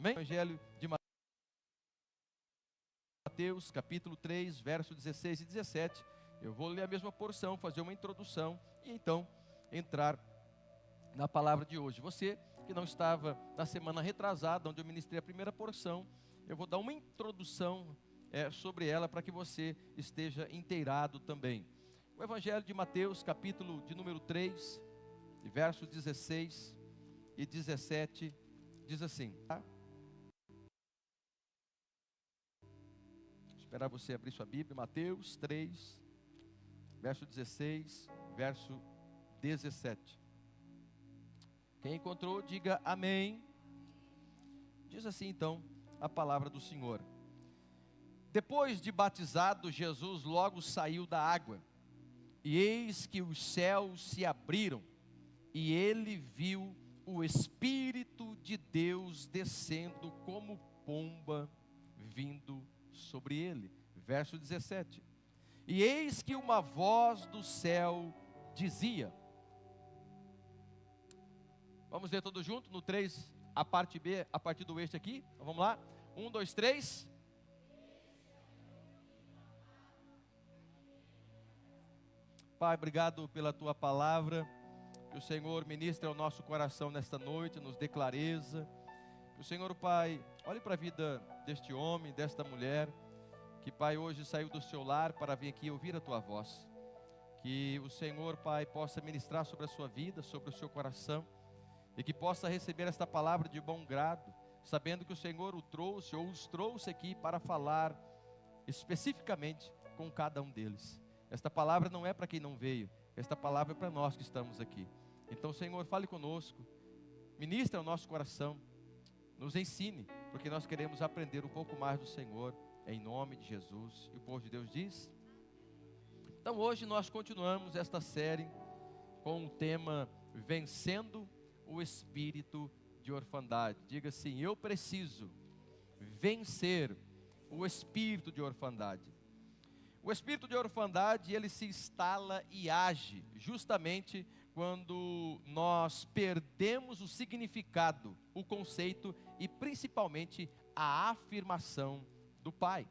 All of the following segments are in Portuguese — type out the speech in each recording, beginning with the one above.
Amém? Evangelho de Mateus, capítulo 3, verso 16 e 17. Eu vou ler a mesma porção, fazer uma introdução e então entrar na palavra de hoje. Você que não estava na semana retrasada, onde eu ministrei a primeira porção, eu vou dar uma introdução sobre ela para que você esteja inteirado também. O Evangelho de Mateus, capítulo de número 3, verso 16 e 17, diz assim, tá? Esperar você abrir sua Bíblia, Mateus 3, verso 16, verso 17. Quem encontrou, diga amém. Diz assim então a palavra do Senhor. Depois de batizado, Jesus logo saiu da água, e eis que os céus se abriram, e ele viu o Espírito de Deus descendo como pomba vindo sobre ele. Verso 17. E eis que uma voz do céu dizia. Vamos ler todos juntos no 3, a parte B, a partir do eixo aqui. Então vamos lá. 1, 2, 3. Pai, obrigado pela tua palavra. Que o Senhor ministre ao nosso coração nesta noite, nos dê clareza. Que o Senhor, Pai, olhe para a vida deste homem, desta mulher, que, Pai, hoje saiu do seu lar para vir aqui ouvir a tua voz. Que o Senhor, Pai, possa ministrar sobre a sua vida, sobre o seu coração, e que possa receber esta palavra de bom grado, sabendo que o Senhor o trouxe ou os trouxe aqui para falar especificamente com cada um deles. Esta palavra não é para quem não veio, esta palavra é para nós que estamos aqui. Então, Senhor, fale conosco, ministre ao nosso coração, nos ensine, porque nós queremos aprender um pouco mais do Senhor, em nome de Jesus. E o povo de Deus diz. Então hoje nós continuamos esta série com o tema Vencendo o Espírito de Orfandade. Diga assim: eu preciso vencer o espírito de orfandade. O espírito de orfandade, ele se instala e age justamente quando nós perdemos o significado, o conceito e principalmente a afirmação do Pai.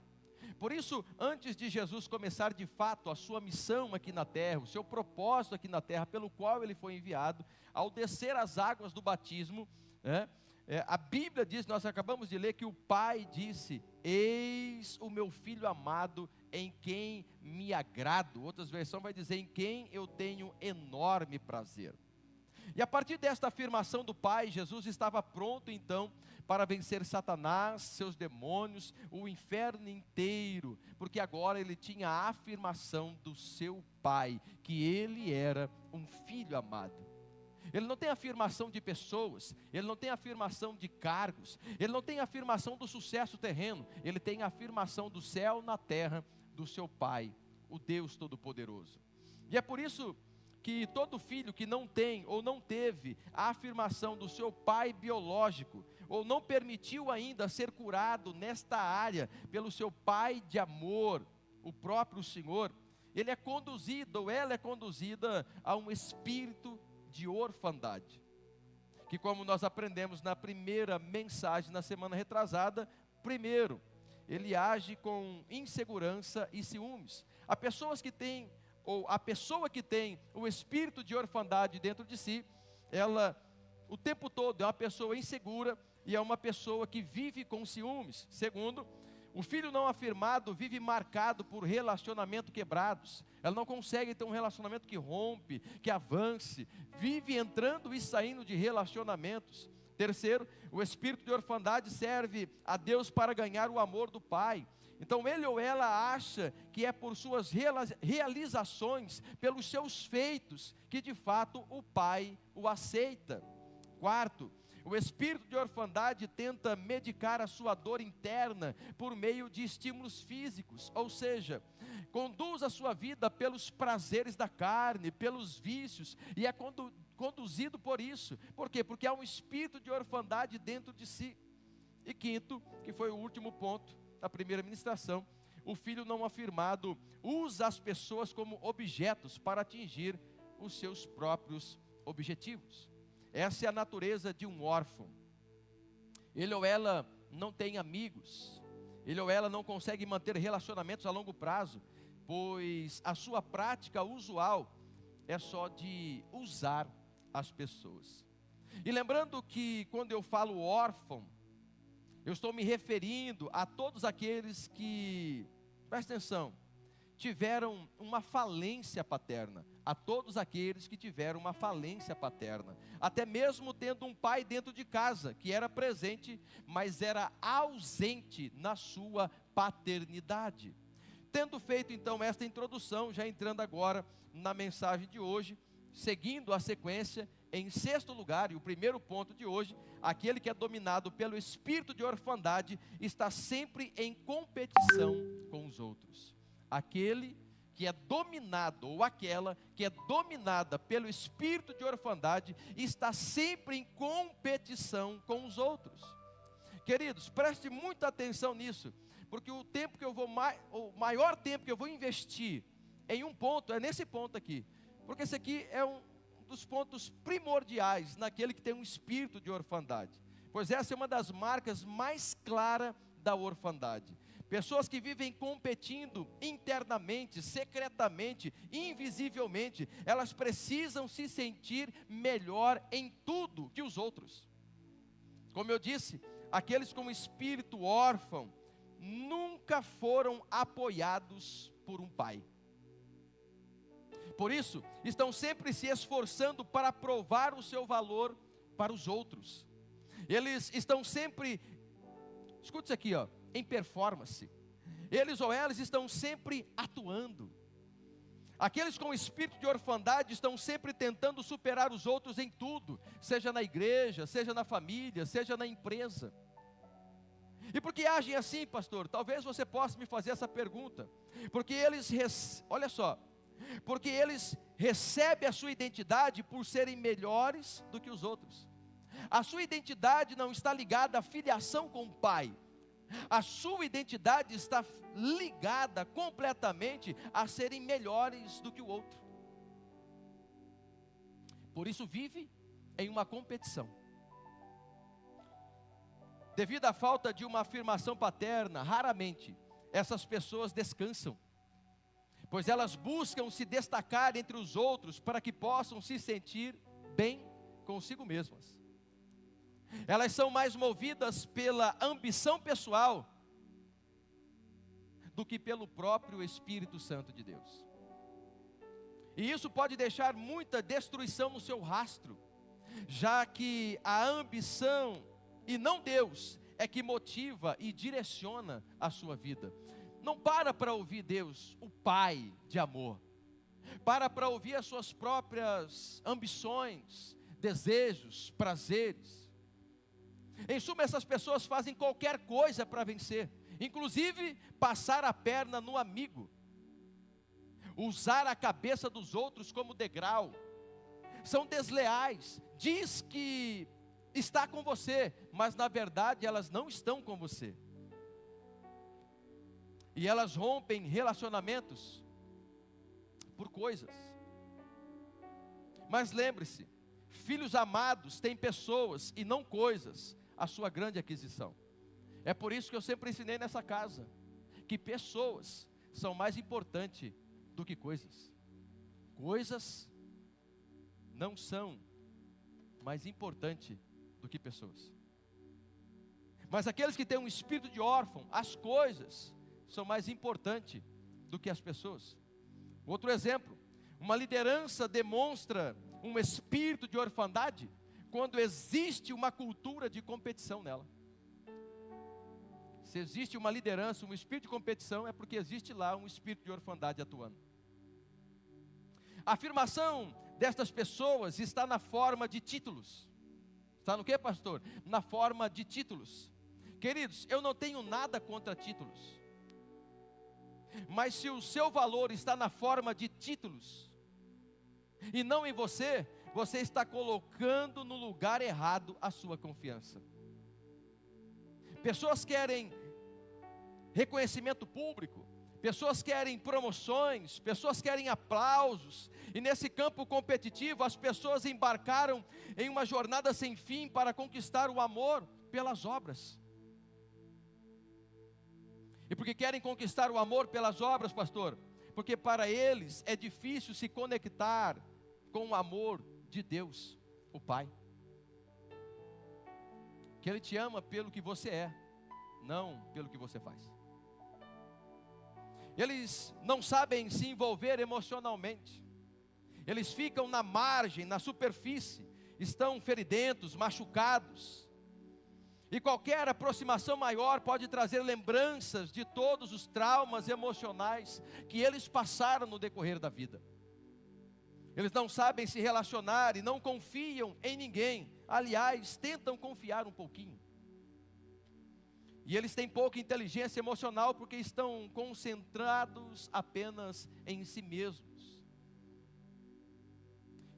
Por isso, antes de Jesus começar de fato a sua missão aqui na terra, o seu propósito aqui na terra, pelo qual ele foi enviado, ao descer as águas do batismo, a Bíblia diz, nós acabamos de ler, que o Pai disse: eis o meu Filho amado, em quem me agrado. Outras versões vai dizer: em quem eu tenho enorme prazer. E a partir desta afirmação do Pai, Jesus estava pronto então para vencer Satanás, seus demônios, o inferno inteiro, porque agora ele tinha a afirmação do seu Pai, que ele era um filho amado. Ele não tem afirmação de pessoas, ele não tem afirmação de cargos, ele não tem afirmação do sucesso terreno, ele tem a afirmação do céu na terra, do seu Pai, o Deus Todo-Poderoso. E é por isso que todo filho que não tem ou não teve a afirmação do seu pai biológico, ou não permitiu ainda ser curado nesta área pelo seu pai de amor, o próprio Senhor, ele é conduzido, ou ela é conduzida a um espírito de orfandade, que, como nós aprendemos na primeira mensagem na semana retrasada, primeiro, ele age com insegurança e ciúmes. A pessoa que tem o espírito de orfandade dentro de si, ela o tempo todo é uma pessoa insegura e é uma pessoa que vive com ciúmes. Segundo, o filho não afirmado vive marcado por relacionamentos quebrados. Ela não consegue ter um relacionamento que rompe, que avance, vive entrando e saindo de relacionamentos. Terceiro, o espírito de orfandade serve a Deus para ganhar o amor do Pai. Então ele ou ela acha que é por suas realizações, pelos seus feitos, que de fato o Pai o aceita. Quarto, o espírito de orfandade tenta medicar a sua dor interna por meio de estímulos físicos, ou seja, conduz a sua vida pelos prazeres da carne, pelos vícios, e é conduzido por isso. Por quê? Porque há um espírito de orfandade dentro de si. E quinto, que foi o último ponto da primeira ministração, o filho não afirmado usa as pessoas como objetos para atingir os seus próprios objetivos. Essa é a natureza de um órfão. ele ou ela não tem amigos, ele ou ela não consegue manter relacionamentos a longo prazo, pois a sua prática usual é só de usar as pessoas. E lembrando que quando eu falo órfão, eu estou me referindo a todos aqueles que, presta atenção, tiveram uma falência paterna, a todos aqueles que tiveram uma falência paterna, até mesmo tendo um pai dentro de casa, que era presente, mas era ausente na sua paternidade. Tendo feito então esta introdução, já entrando agora na mensagem de hoje, seguindo a sequência, em sexto lugar, e o primeiro ponto de hoje, aquele que é dominado pelo espírito de orfandade, está sempre em competição com os outros. Aquele que é dominado, ou aquela que é dominada pelo espírito de orfandade, está sempre em competição com os outros. Queridos, preste muita atenção nisso, porque o maior tempo que eu vou investir em um ponto, é nesse ponto aqui, porque esse aqui é um dos pontos primordiais naquele que tem um espírito de orfandade, pois essa é uma das marcas mais claras da orfandade. Pessoas que vivem competindo internamente, secretamente, invisivelmente, elas precisam se sentir melhor em tudo que os outros. Como eu disse, aqueles com espírito órfão nunca foram apoiados por um pai. Por isso, estão sempre se esforçando para provar o seu valor para os outros. Eles estão sempre, escute isso aqui, em performance. Eles ou elas estão sempre atuando. Aqueles com espírito de orfandade estão sempre tentando superar os outros em tudo, seja na igreja, seja na família, seja na empresa. E por que agem assim, pastor? Talvez você possa me fazer essa pergunta. Porque olha só, porque eles recebem a sua identidade por serem melhores do que os outros. A sua identidade não está ligada à filiação com o pai. A sua identidade está ligada completamente a serem melhores do que o outro. Por isso vive em uma competição. Devido à falta de uma afirmação paterna, raramente essas pessoas descansam, pois elas buscam se destacar entre os outros para que possam se sentir bem consigo mesmas. Elas são mais movidas pela ambição pessoal do que pelo próprio Espírito Santo de Deus. E isso pode deixar muita destruição no seu rastro, já que a ambição e não Deus é que motiva e direciona a sua vida. Não para ouvir Deus, o Pai de amor. Para ouvir as suas próprias ambições, desejos, prazeres. Em suma, essas pessoas fazem qualquer coisa para vencer, inclusive passar a perna no amigo, usar a cabeça dos outros como degrau. São desleais, diz que está com você, mas na verdade elas não estão com você. E elas rompem relacionamentos por coisas. Mas lembre-se, filhos amados têm pessoas e não coisas a sua grande aquisição. É por isso que eu sempre ensinei nessa casa, que pessoas são mais importantes do que coisas. Coisas não são mais importantes do que pessoas. Mas aqueles que têm um espírito de órfão, as coisas são mais importantes do que as pessoas. Outro exemplo, uma liderança demonstra um espírito de orfandade quando existe uma cultura de competição nela. Se existe uma liderança, um espírito de competição, é porque existe lá um espírito de orfandade atuando. A afirmação destas pessoas está na forma de títulos. Está no que, pastor? Na forma de títulos. Queridos, eu não tenho nada contra títulos. Mas se o seu valor está na forma de títulos, e não em você, você está colocando no lugar errado a sua confiança. Pessoas querem reconhecimento público, pessoas querem promoções, pessoas querem aplausos, e nesse campo competitivo as pessoas embarcaram em uma jornada sem fim para conquistar o amor pelas obras. E por que querem conquistar o amor pelas obras, pastor? Porque para eles é difícil se conectar com o amor de Deus, o Pai. Que Ele te ama pelo que você é, não pelo que você faz. Eles não sabem se envolver emocionalmente. Eles ficam na margem, na superfície, estão feridentos, machucados. E qualquer aproximação maior pode trazer lembranças de todos os traumas emocionais que eles passaram no decorrer da vida. Eles não sabem se relacionar e não confiam em ninguém. Aliás, tentam confiar um pouquinho. E eles têm pouca inteligência emocional porque estão concentrados apenas em si mesmos.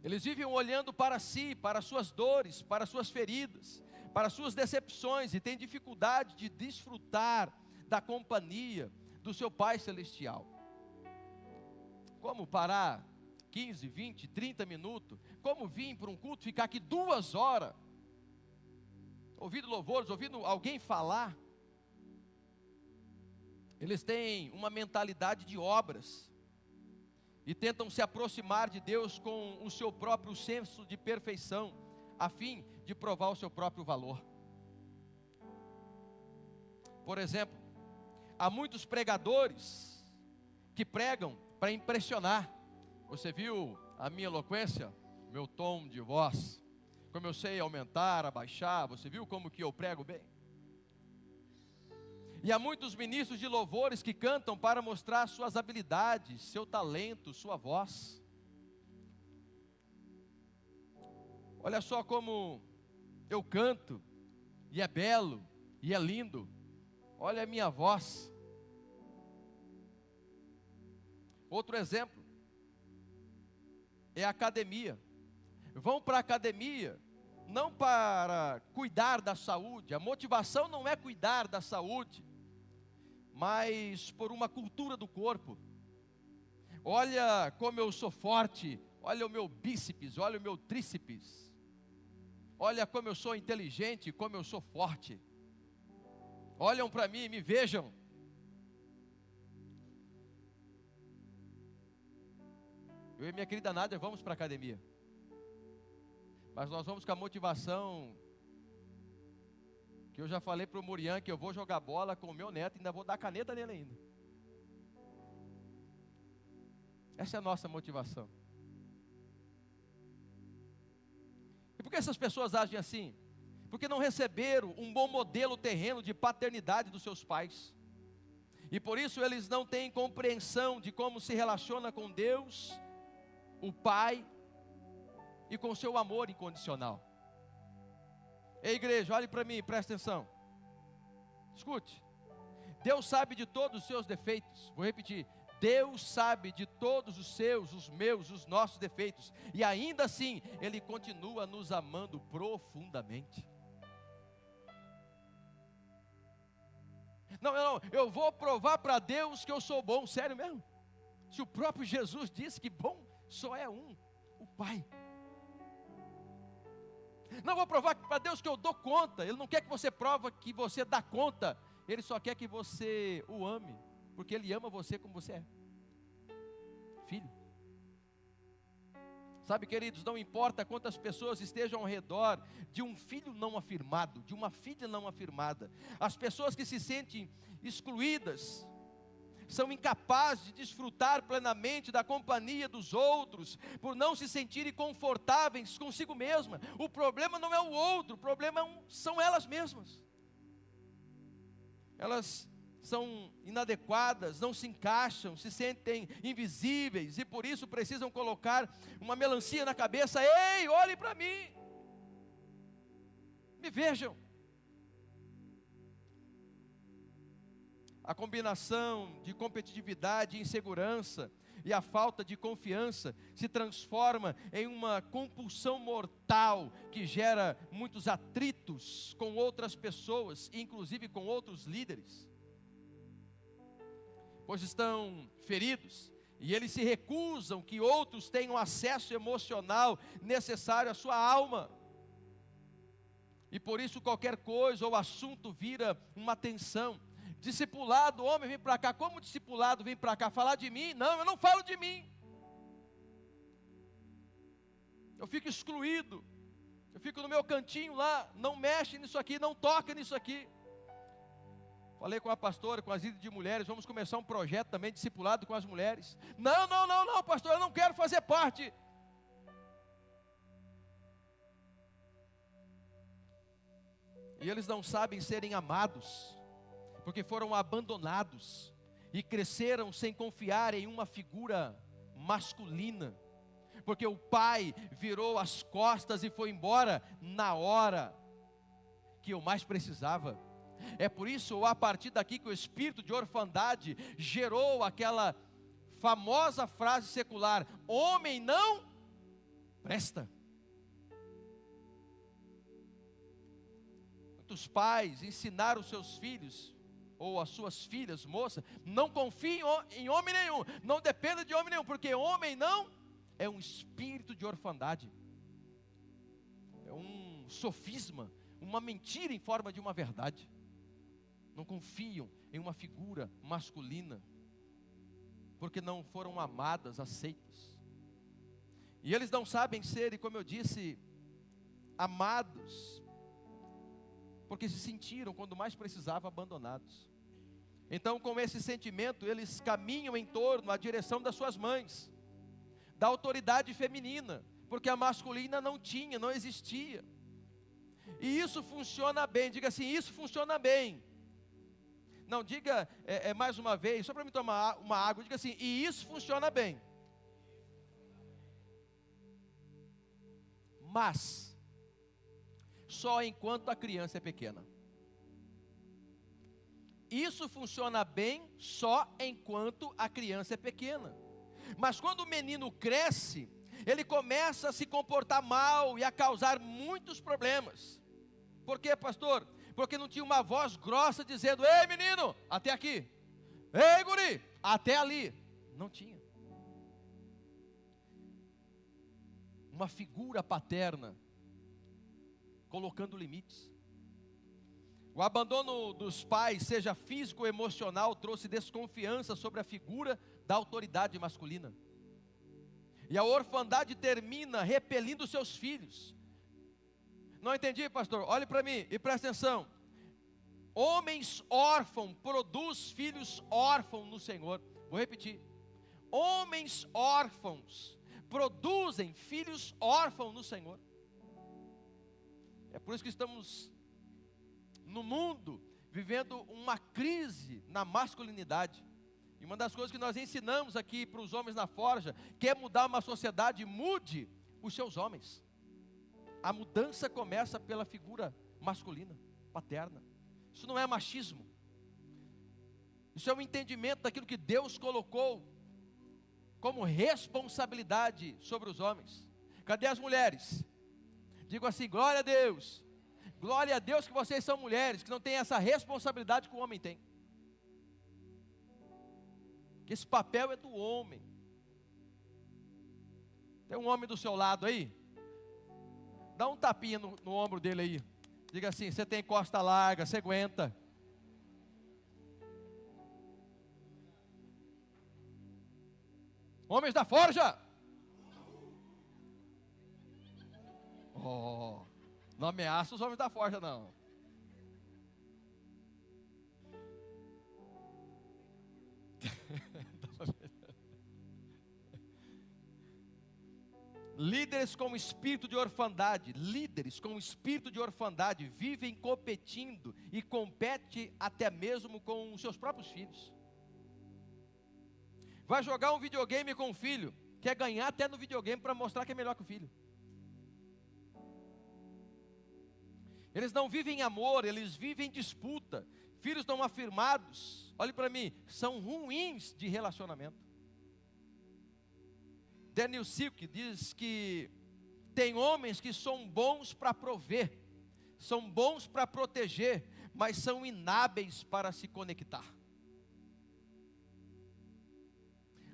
Eles vivem olhando para si, para suas dores, para suas feridas, para suas decepções e têm dificuldade de desfrutar da companhia do seu Pai Celestial. Como parar 15, 20, 30 minutos? Como vir para um culto, ficar aqui 2 horas, ouvindo louvores, ouvindo alguém falar? Eles têm uma mentalidade de obras e tentam se aproximar de Deus com o seu próprio senso de perfeição, a fim de provar o seu próprio valor. Por exemplo, há muitos pregadores que pregam para impressionar. Você viu a minha eloquência, meu tom de voz, como eu sei aumentar, abaixar? Você viu como que eu prego bem? E há muitos ministros de louvores que cantam para mostrar suas habilidades, seu talento, sua voz. Olha só como eu canto, e é belo, e é lindo. Olha a minha voz. Outro exemplo é a academia. Vão para a academia não para cuidar da saúde. A motivação não é cuidar da saúde, mas por uma cultura do corpo. Olha como eu sou forte, olha o meu bíceps, olha o meu tríceps. Olha como eu sou inteligente, como eu sou forte. Olham para mim e me vejam. Eu e minha querida Nádia vamos para a academia. Mas nós vamos com a motivação que eu já falei para o Murian, que eu vou jogar bola com o meu neto e ainda vou dar caneta nele ainda. Essa é a nossa motivação. E por que essas pessoas agem assim? Porque não receberam um bom modelo terreno de paternidade dos seus pais. E por isso eles não têm compreensão de como se relaciona com Deus, o Pai, e com seu amor incondicional. Ei, igreja, olhe para mim, presta atenção. Escute. Deus sabe de todos os seus defeitos. Vou repetir. Deus sabe de todos os seus, os meus, os nossos defeitos. E ainda assim, Ele continua nos amando profundamente. Não, eu vou provar para Deus que eu sou bom. Sério mesmo? Se o próprio Jesus disse que bom só é um, o Pai. Não vou provar para Deus que eu dou conta. Ele não quer que você prove que você dá conta. Ele só quer que você o ame, porque Ele ama você como você é, filho. Sabe, queridos, não importa quantas pessoas estejam ao redor de um filho não afirmado, de uma filha não afirmada, as pessoas que se sentem excluídas são incapazes de desfrutar plenamente da companhia dos outros, por não se sentirem confortáveis consigo mesma. O problema não é o outro, o problema são elas mesmas. Elas são inadequadas, não se encaixam, se sentem invisíveis, e por isso precisam colocar uma melancia na cabeça. Ei, olhem para mim, me vejam. A combinação de competitividade e insegurança e a falta de confiança se transforma em uma compulsão mortal que gera muitos atritos com outras pessoas, inclusive com outros líderes, pois estão feridos e eles se recusam que outros tenham acesso emocional necessário à sua alma. E por isso qualquer coisa ou assunto vira uma tensão. Discipulado, homem, vem para cá. Como discipulado vem para cá? Falar de mim? Não, eu não falo de mim. Eu fico excluído. Eu fico no meu cantinho lá. Não mexe nisso aqui, não toca nisso aqui. Falei com a pastora, com as líderes de mulheres, vamos começar um projeto também discipulado com as mulheres. Não, pastor, eu não quero fazer parte. E eles não sabem serem amados, porque foram abandonados e cresceram sem confiar em uma figura masculina, porque o pai virou as costas e foi embora na hora que eu mais precisava. É por isso, ou a partir daqui, que o espírito de orfandade gerou aquela famosa frase secular: homem não presta. Muitos pais ensinaram os seus filhos, ou as suas filhas, moça, não confiem em homem nenhum, não dependa de homem nenhum, porque homem não é um espírito de orfandade, é um sofisma, uma mentira em forma de uma verdade. Não confiam em uma figura masculina, porque não foram amadas, aceitas. E eles não sabem ser, e como eu disse, amados, porque se sentiram, quando mais precisavam, abandonados. Então, com esse sentimento, eles caminham em torno, à direção das suas mães, da autoridade feminina, porque a masculina não tinha, não existia. E isso funciona bem, diga assim, isso funciona bem. Não, diga mais uma vez, só para me tomar uma água, diga assim, e isso funciona bem. Mas só enquanto a criança é pequena. Isso funciona bem só enquanto a criança é pequena. Mas quando o menino cresce, ele começa a se comportar mal e a causar muitos problemas. Por quê, pastor? Porque não tinha uma voz grossa dizendo: ei menino, até aqui. Ei guri, até ali. Não tinha. Uma figura paterna colocando limites. O abandono dos pais, seja físico ou emocional, trouxe desconfiança sobre a figura da autoridade masculina. E a orfandade termina repelindo seus filhos. Não entendi, pastor? Olhe para mim e presta atenção. Homens órfãos produzem filhos órfãos no Senhor. Vou repetir. Homens órfãos produzem filhos órfãos no Senhor. É por isso que estamos no mundo vivendo uma crise na masculinidade. E uma das coisas que nós ensinamos aqui para os homens na Forja, quer mudar uma sociedade, mude os seus homens. A mudança começa pela figura masculina, paterna. Isso não é machismo. Isso é um entendimento daquilo que Deus colocou como responsabilidade sobre os homens. Cadê as mulheres? Digo assim, glória a Deus. Glória a Deus que vocês são mulheres, que não têm essa responsabilidade que o homem tem. Que esse papel é do homem. Tem um homem do seu lado aí? Dá um tapinha no ombro dele aí. Diga assim, você tem costa larga, você aguenta. Homens da Forja. Oh, não ameaça os homens da Forja não. Líderes com espírito de orfandade, vivem competindo e competem até mesmo com os seus próprios filhos. Vai jogar um videogame com o filho, quer ganhar até no videogame para mostrar que é melhor que o filho. Eles não vivem amor, eles vivem disputa. Filhos não afirmados, olhe para mim, são ruins de relacionamento. Daniel Silk diz que tem homens que são bons para prover, são bons para proteger, mas são inábeis para se conectar.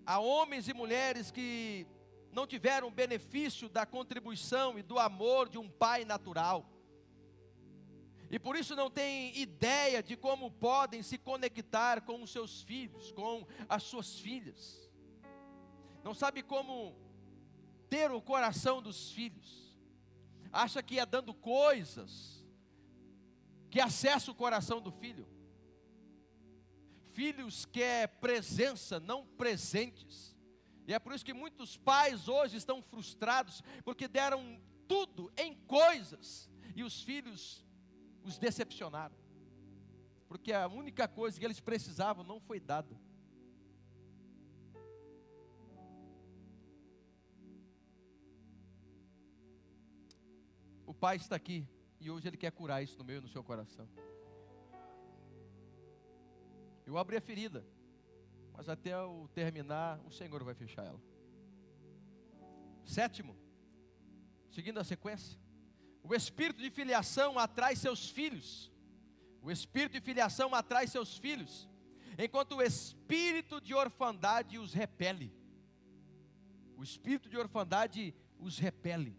Há homens e mulheres que não tiveram benefício da contribuição e do amor de um pai natural. e por isso não têm ideia de como podem se conectar com os seus filhos, com as suas filhas. Não sabe como ter o coração dos filhos. Acha que é dando coisas que acessa o coração do filho. Filhos quer presença, não presentes. E é por isso que muitos pais hoje estão frustrados, porque deram tudo em coisas, e os filhos os decepcionaram, porque a única coisa que eles precisavam não foi dada. O Pai está aqui, e hoje Ele quer curar isso no meu e no seu coração. Eu abri a ferida, mas até eu terminar, o Senhor vai fechar ela. Sétimo, seguindo a sequência, o espírito de filiação atrai seus filhos. O espírito de filiação atrai seus filhos, enquanto o espírito de orfandade os repele. O espírito de orfandade os repele.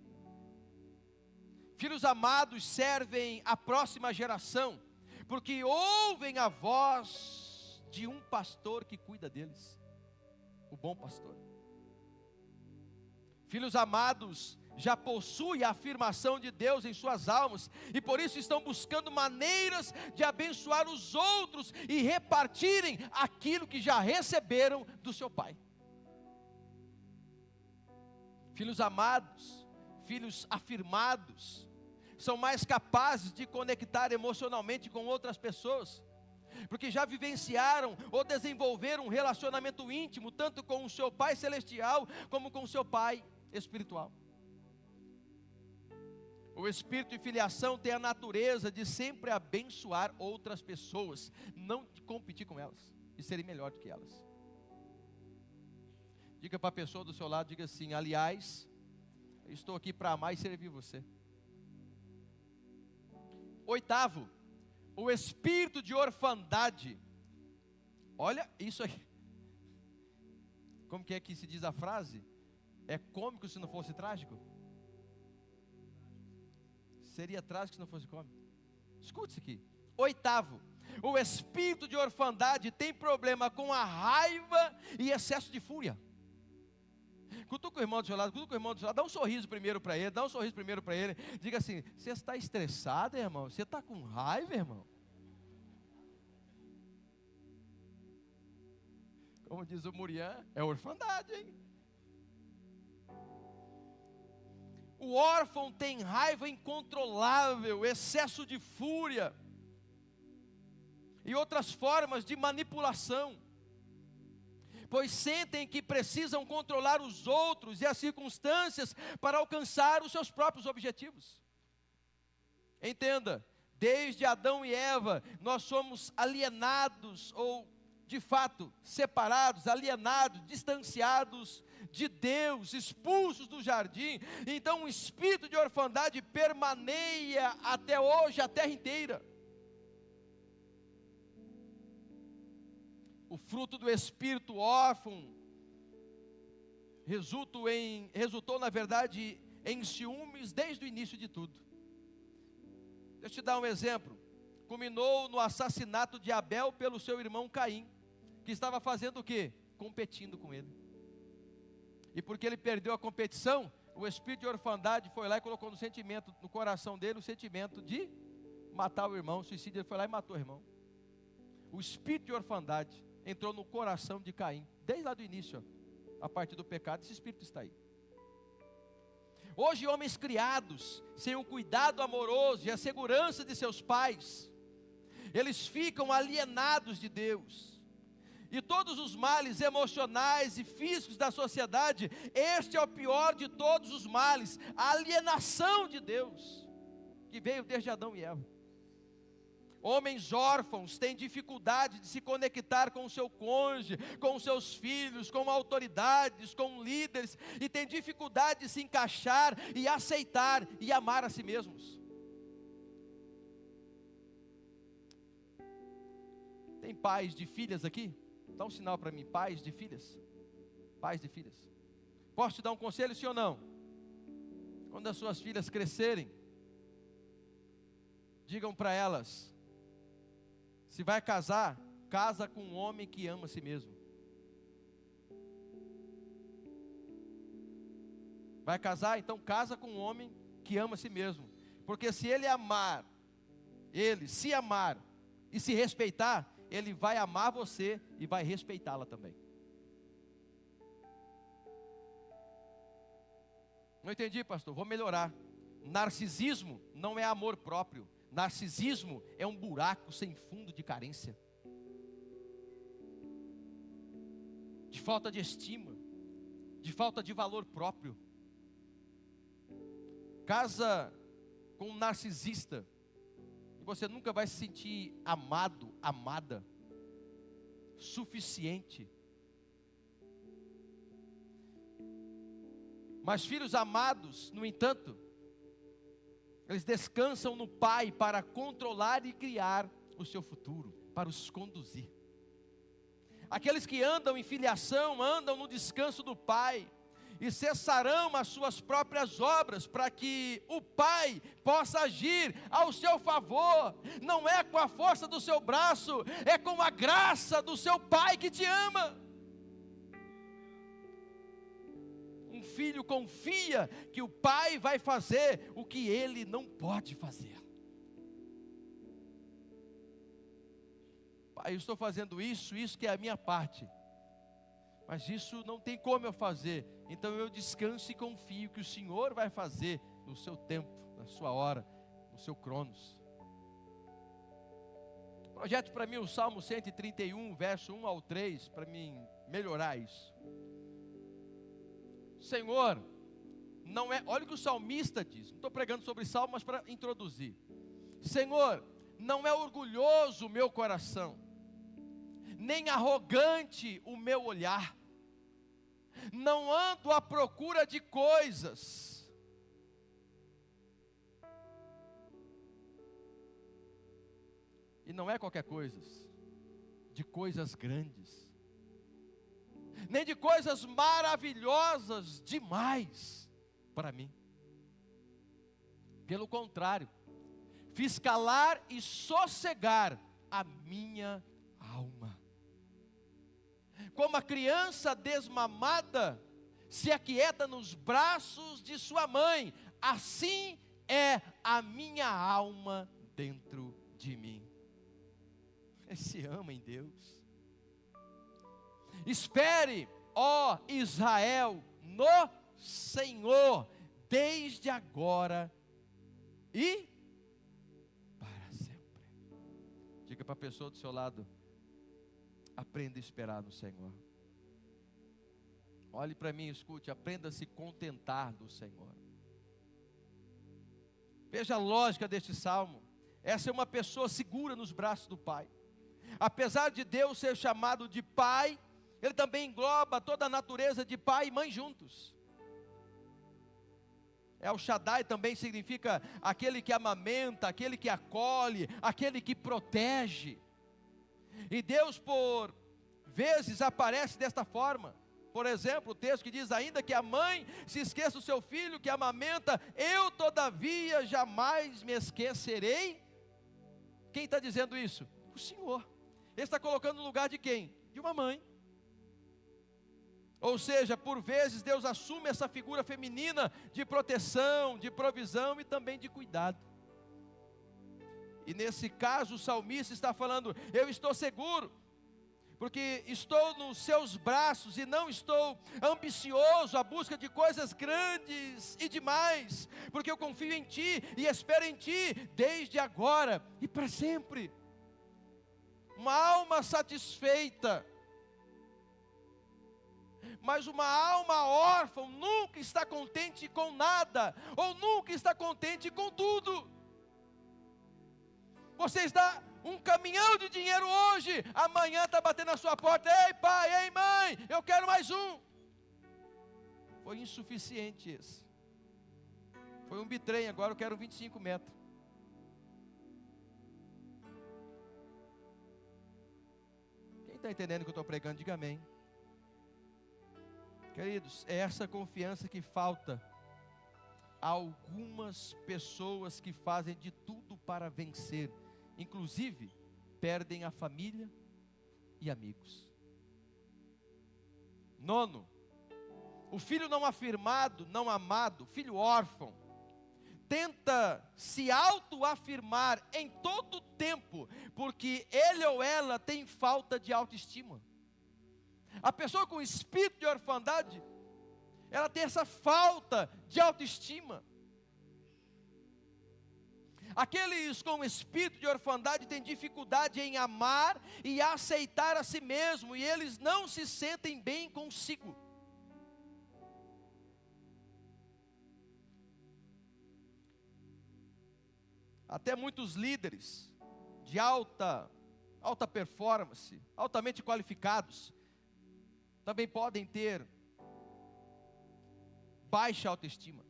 Filhos amados servem a próxima geração, porque ouvem a voz de um pastor que cuida deles, o bom pastor. Filhos amados já possuem a afirmação de Deus em suas almas, e por isso estão buscando maneiras de abençoar os outros e repartirem aquilo que já receberam do seu Pai. Filhos amados, filhos afirmados, são mais capazes de conectar emocionalmente com outras pessoas, porque já vivenciaram ou desenvolveram um relacionamento íntimo, tanto com o seu Pai celestial, como com o seu Pai espiritual. O espírito de filiação tem a natureza de sempre abençoar outras pessoas, não de competir com elas, e serem melhor do que elas. Diga para a pessoa do seu lado, diga assim: aliás, eu estou aqui para amar e servir você. Oitavo, o espírito de orfandade. Olha isso aí. Como que é que se diz a frase? É cômico se não fosse trágico? Seria trágico se não fosse cômico. Escute isso aqui. Oitavo, o espírito de orfandade tem problema com a raiva e excesso de fúria. Cutuca o irmão do seu lado, dá um sorriso primeiro para ele, diga assim: você está estressado, irmão? Você está com raiva, irmão? Como diz o Murian, é orfandade, hein? O órfão tem raiva incontrolável, excesso de fúria e outras formas de manipulação, pois sentem que precisam controlar os outros e as circunstâncias para alcançar os seus próprios objetivos. Entenda, desde Adão e Eva, nós somos alienados, ou de fato separados, alienados, distanciados de Deus, expulsos do jardim. Então o espírito de orfandade permaneia até hoje a terra inteira. O fruto do espírito órfão resultou na verdade em ciúmes desde o início de tudo. Deixa eu te dar um exemplo. Culminou no assassinato de Abel pelo seu irmão Caim, que estava fazendo o quê? Competindo com ele. E porque ele perdeu a competição, o espírito de orfandade foi lá e colocou no coração dele o sentimento de matar o irmão. O suicídio, ele foi lá e matou o irmão. O espírito de orfandade entrou no coração de Caim, desde lá do início, a partir do pecado. Esse espírito está aí. Hoje, homens criados sem o cuidado amoroso e a segurança de seus pais, eles ficam alienados de Deus. E todos os males emocionais e físicos da sociedade, este é o pior de todos os males, a alienação de Deus, que veio desde Adão e Eva. Homens órfãos têm dificuldade de se conectar com o seu cônjuge, com os seus filhos, com autoridades, com líderes, e têm dificuldade de se encaixar e aceitar e amar a si mesmos. Tem pais de filhas aqui? Dá um sinal para mim, pais de filhas. Pais de filhas. Posso te dar um conselho, sim ou não? Quando as suas filhas crescerem, digam para elas: se vai casar, casa com um homem que ama a si mesmo. Vai casar? Então casa com um homem que ama a si mesmo. Porque se ele amar, ele se amar e se respeitar, ele vai amar você e vai respeitá-la também. Não entendi, pastor, vou melhorar. Narcisismo não é amor próprio. Narcisismo é um buraco sem fundo de carência, de falta de estima, de falta de valor próprio. Casa com um narcisista e você nunca vai se sentir amado, amada, suficiente. Mas filhos amados, no entanto, eles descansam no Pai para controlar e criar o seu futuro, para os conduzir. Aqueles que andam em filiação, andam no descanso do Pai, e cessarão as suas próprias obras, para que o Pai possa agir ao seu favor. Não é com a força do seu braço, é com a graça do seu Pai que te ama. Um filho confia que o pai vai fazer o que ele não pode fazer. Pai, eu estou fazendo isso que é a minha parte, mas isso não tem como eu fazer, então eu descanso e confio que o Senhor vai fazer no seu tempo, na sua hora, no seu cronos. Projete para mim o Salmo 131, verso 1 ao 3, para mim melhorar isso. Senhor, não é, olha o que o salmista diz, não estou pregando sobre salmo, mas para introduzir. Senhor, não é orgulhoso o meu coração, nem arrogante o meu olhar, não ando à procura de coisas, e não é qualquer coisa, de coisas grandes, nem de coisas maravilhosas demais para mim. Pelo contrário, fiz calar e sossegar a minha alma. Como a criança desmamada se aquieta nos braços de sua mãe, assim é a minha alma dentro de mim. Se ama em Deus. Espere, ó Israel, no Senhor, desde agora e para sempre. Diga para a pessoa do seu lado: aprenda a esperar no Senhor. Olhe para mim e escute: aprenda a se contentar no Senhor. Veja a lógica deste salmo. Essa é uma pessoa segura nos braços do Pai. Apesar de Deus ser chamado de Pai, Ele também engloba toda a natureza de pai e mãe juntos. El Shaddai também significa aquele que amamenta, aquele que acolhe, aquele que protege. E Deus por vezes aparece desta forma. Por exemplo, o texto que diz: ainda que a mãe se esqueça do seu filho que amamenta, eu todavia jamais me esquecerei. Quem está dizendo isso? O Senhor. Ele está colocando no lugar de quem? De uma mãe. Ou seja, por vezes Deus assume essa figura feminina de proteção, de provisão e também de cuidado. E nesse caso o salmista está falando: eu estou seguro, porque estou nos seus braços e não estou ambicioso à busca de coisas grandes e demais, porque eu confio em Ti e espero em Ti desde agora e para sempre. Uma alma satisfeita, mas uma alma órfã nunca está contente com nada, ou nunca está contente com tudo. Você dá um caminhão de dinheiro hoje, amanhã está batendo na sua porta: ei pai, ei mãe, eu quero mais um. Foi insuficiente esse. Foi um bitrem, agora eu quero 25 metros. Quem está entendendo o que eu estou pregando, diga amém. Queridos, é essa confiança que falta a algumas pessoas que fazem de tudo para vencer. Inclusive, perdem a família e amigos. Nono, o filho não afirmado, não amado, filho órfão, tenta se autoafirmar em todo o tempo, porque ele ou ela tem falta de autoestima. A pessoa com espírito de orfandade, ela tem essa falta de autoestima. Aqueles com espírito de orfandade têm dificuldade em amar e aceitar a si mesmo, e eles não se sentem bem consigo. Até muitos líderes de alta performance, altamente qualificados, também podem ter baixa autoestima.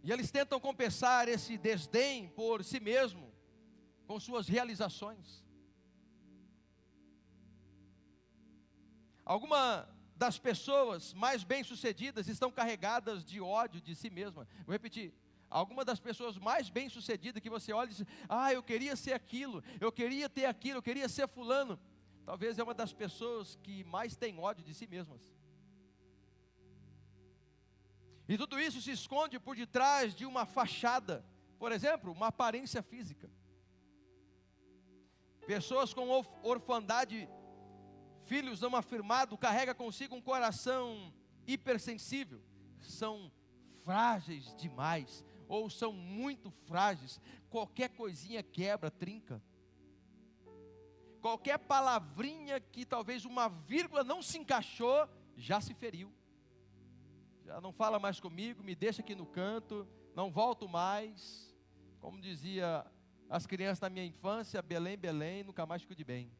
E eles tentam compensar esse desdém por si mesmo com suas realizações. Algumas das pessoas mais bem-sucedidas estão carregadas de ódio de si mesma. Vou repetir. Algumas das pessoas mais bem-sucedidas que você olha e diz: eu queria ser aquilo, eu queria ter aquilo, eu queria ser fulano. Talvez é uma das pessoas que mais tem ódio de si mesmas. E tudo isso se esconde por detrás de uma fachada. Por exemplo, uma aparência física. Pessoas com orfandade, filhos não afirmados, carregam consigo um coração hipersensível. São frágeis demais, ou são muito frágeis. Qualquer coisinha quebra, trinca. Qualquer palavrinha que talvez uma vírgula não se encaixou, já se feriu. Já não fala mais comigo, me deixa aqui no canto, não volto mais. Como dizia as crianças na minha infância: Belém, Belém, nunca mais fico de bem.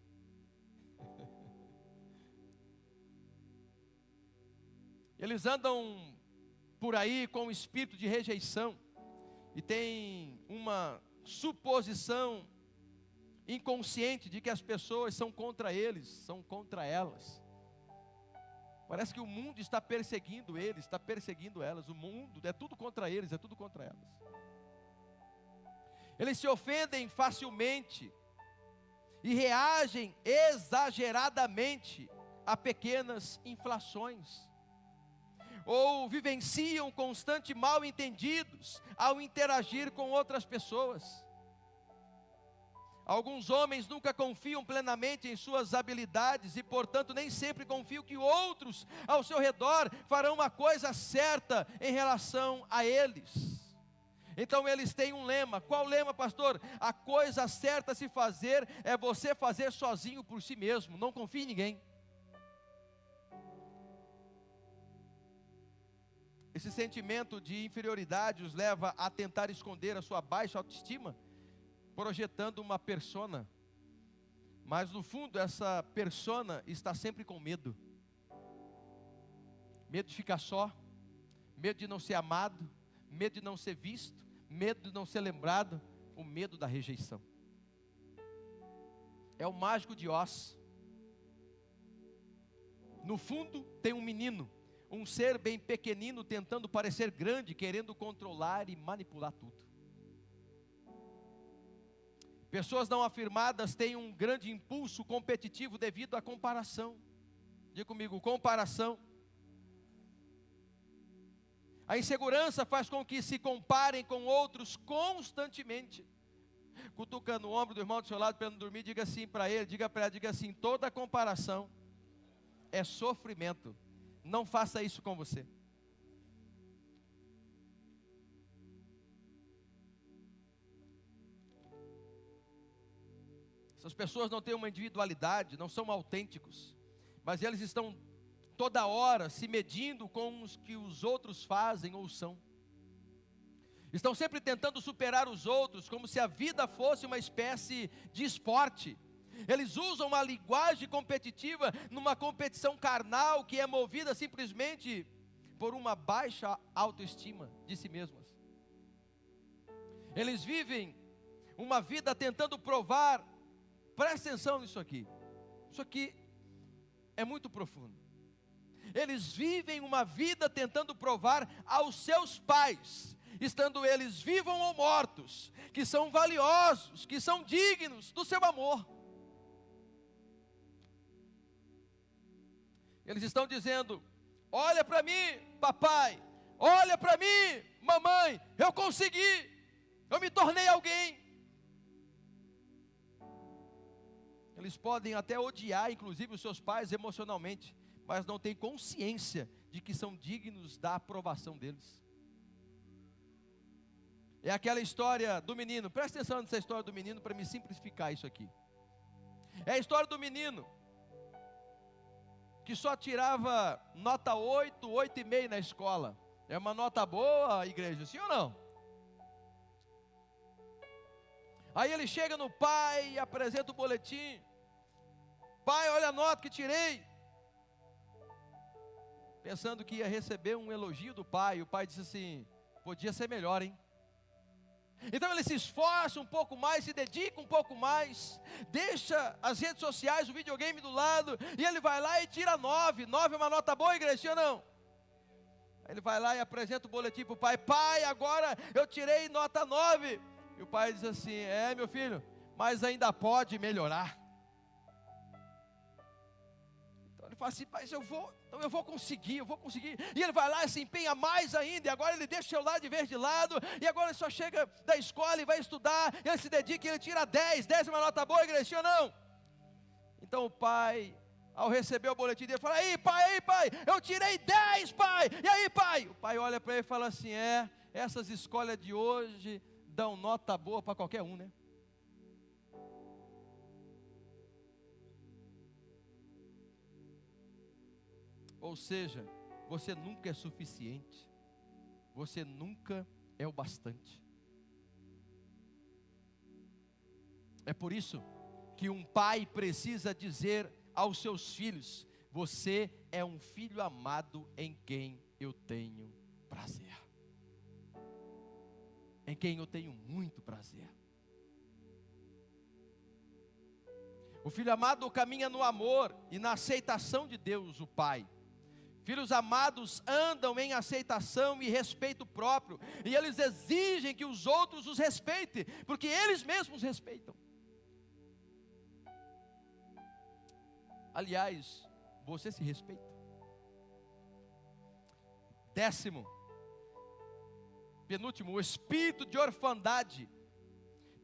Eles andam por aí com um espírito de rejeição e tem uma suposição inconsciente de que as pessoas são contra eles, são contra elas. Parece que o mundo está perseguindo eles, está perseguindo elas. O mundo é tudo contra eles, é tudo contra elas. Eles se ofendem facilmente e reagem exageradamente a pequenas inflações. Ou vivenciam constantes mal-entendidos ao interagir com outras pessoas. Alguns homens nunca confiam plenamente em suas habilidades e, portanto, nem sempre confiam que outros ao seu redor farão a coisa certa em relação a eles. Então eles têm um lema. Qual lema, pastor? A coisa certa a se fazer é você fazer sozinho por si mesmo. Não confie em ninguém. Esse sentimento de inferioridade os leva a tentar esconder a sua baixa autoestima, projetando uma persona, mas no fundo essa persona está sempre com medo. Medo de ficar só, medo de não ser amado, medo de não ser visto, medo de não ser lembrado, o medo da rejeição. É o mágico de Oz. No fundo tem um menino, um ser bem pequenino tentando parecer grande, querendo controlar e manipular tudo. Pessoas não afirmadas têm um grande impulso competitivo devido à comparação. Diga comigo, comparação. A insegurança faz com que se comparem com outros constantemente. Cutucando o ombro do irmão do seu lado para não dormir, diga assim para ele, diga para ela, diga assim: toda comparação é sofrimento. Não faça isso com você. Essas pessoas não têm uma individualidade, não são autênticos, mas eles estão toda hora se medindo com os que os outros fazem ou são. Estão sempre tentando superar os outros, como se a vida fosse uma espécie de esporte. Eles usam uma linguagem competitiva numa competição carnal que é movida simplesmente por uma baixa autoestima de si mesmas. Eles vivem uma vida tentando provar. Presta atenção nisso aqui. Isso aqui é muito profundo. Eles vivem uma vida tentando provar aos seus pais estando eles vivos ou mortos, que são valiosos, que são dignos do seu amor. Eles estão dizendo: olha para mim, papai, olha para mim, mamãe, eu consegui, eu me tornei alguém. Eles podem até odiar, inclusive, os seus pais emocionalmente, mas não têm consciência de que são dignos da aprovação deles. É aquela história do menino, presta atenção nessa história do menino para me simplificar isso aqui. É a história do menino que só tirava nota 8, 8,5 na escola. É uma nota boa, igreja, sim ou não? Aí ele chega no pai e apresenta o boletim: pai, olha a nota que tirei. Pensando que ia receber um elogio do pai. O pai disse assim: podia ser melhor, hein? Então ele se esforça um pouco mais, se dedica um pouco mais, deixa as redes sociais, o videogame do lado, e ele vai lá e tira 9. 9 é uma nota boa, igreja, sim ou não? Aí ele vai lá e apresenta o boletim para o pai: pai, agora eu tirei nota 9. E o pai diz assim: é, meu filho, mas ainda pode melhorar. Então ele fala assim: pai, eu vou conseguir. E ele vai lá e se empenha mais ainda, e agora ele deixa o celular de vez de lado, e agora ele só chega da escola e vai estudar, e ele se dedica e ele tira 10. 10 é uma nota boa, igreja, sim ou não? Então o pai, ao receber o boletim dele, fala: aí pai, eu tirei 10, pai, e aí pai? O pai olha para ele e fala assim: essas escolas de hoje dão nota boa para qualquer um, né? Ou seja, você nunca é suficiente, você nunca é o bastante. É por isso que um pai precisa dizer aos seus filhos: você é um filho amado em quem eu tenho prazer, em quem eu tenho muito prazer. O filho amado caminha no amor e na aceitação de Deus, o Pai. Filhos amados andam em aceitação e respeito próprio, e eles exigem que os outros os respeitem, porque eles mesmos respeitam. Aliás, você se respeita? 10º, penúltimo, o espírito de orfandade